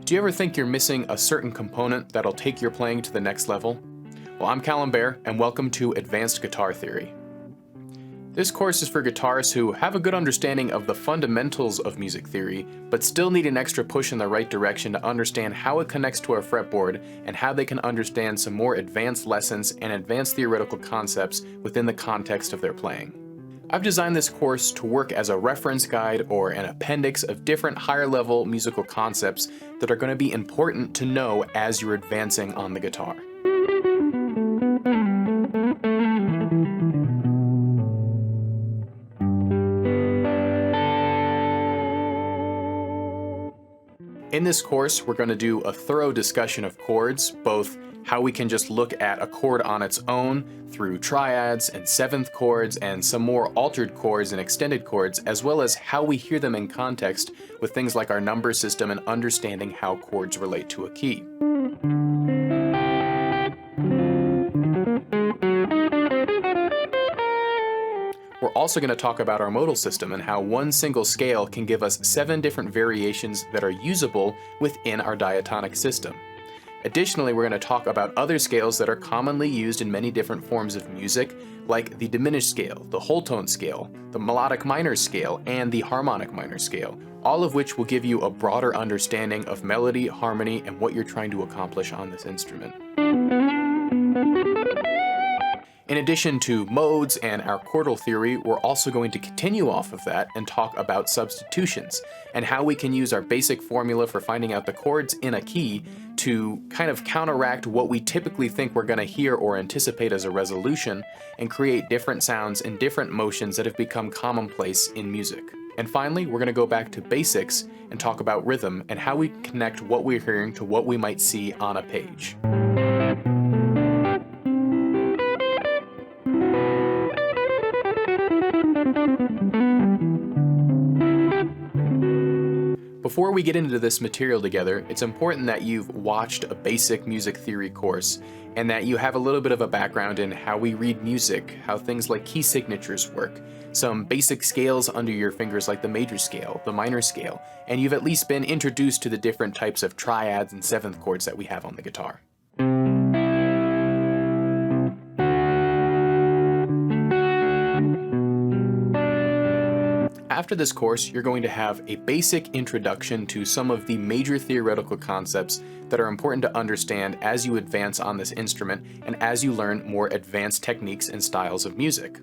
Do you ever think you're missing a certain component that'll take your playing to the next level? Well, I'm Callum Bair, and welcome to Advanced Guitar Theory. This course is for guitarists who have a good understanding of the fundamentals of music theory, but still need an extra push in the right direction to understand how it connects to our fretboard and how they can understand some more advanced lessons and advanced theoretical concepts within the context of their playing. I've designed this course to work as a reference guide or an appendix of different higher level musical concepts that are going to be important to know as you're advancing on the guitar. In this course, we're going to do a thorough discussion of chords, both how we can just look at a chord on its own through triads and seventh chords and some more altered chords and extended chords, as well as how we hear them in context with things like our number system and understanding how chords relate to a key. We're also going to talk about our modal system and how one single scale can give us 7 different variations that are usable within our diatonic system. Additionally, we're going to talk about other scales that are commonly used in many different forms of music, like the diminished scale, the whole tone scale, the melodic minor scale, and the harmonic minor scale, all of which will give you a broader understanding of melody, harmony, and what you're trying to accomplish on this instrument. In addition to modes and our chordal theory, we're also going to continue off of that and talk about substitutions and how we can use our basic formula for finding out the chords in a key to kind of counteract what we typically think we're going to hear or anticipate as a resolution and create different sounds and different motions that have become commonplace in music. And finally, we're going to go back to basics and talk about rhythm and how we connect what we're hearing to what we might see on a page. Before we get into this material together, it's important that you've watched a basic music theory course and that you have a little bit of a background in how we read music, how things like key signatures work, some basic scales under your fingers like the major scale, the minor scale, and you've at least been introduced to the different types of triads and seventh chords that we have on the guitar. After this course, you're going to have a basic introduction to some of the major theoretical concepts that are important to understand as you advance on this instrument and as you learn more advanced techniques and styles of music.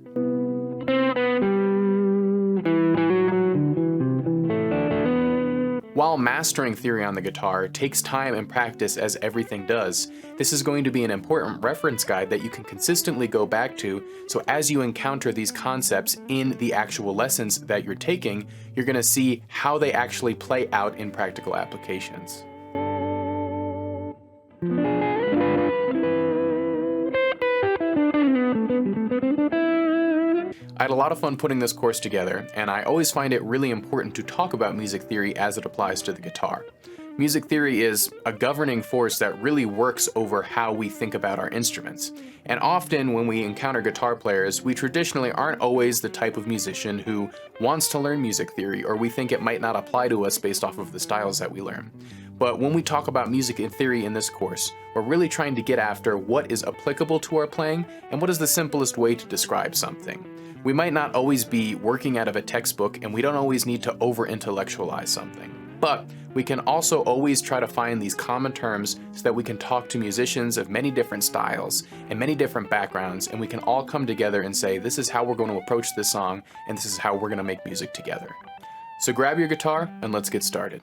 While mastering theory on the guitar takes time and practice as everything does, this is going to be an important reference guide that you can consistently go back to, so as you encounter these concepts in the actual lessons that you're taking, you're going to see how they actually play out in practical applications. I had a lot of fun putting this course together, and I always find it really important to talk about music theory as it applies to the guitar. Music theory is a governing force that really works over how we think about our instruments. And often when we encounter guitar players, we traditionally aren't always the type of musician who wants to learn music theory, or we think it might not apply to us based off of the styles that we learn. But when we talk about music and theory in this course, we're really trying to get after what is applicable to our playing and what is the simplest way to describe something. We might not always be working out of a textbook, and we don't always need to over-intellectualize something. But we can also always try to find these common terms so that we can talk to musicians of many different styles and many different backgrounds, and we can all come together and say, this is how we're going to approach this song, and this is how we're going to make music together. So grab your guitar and let's get started.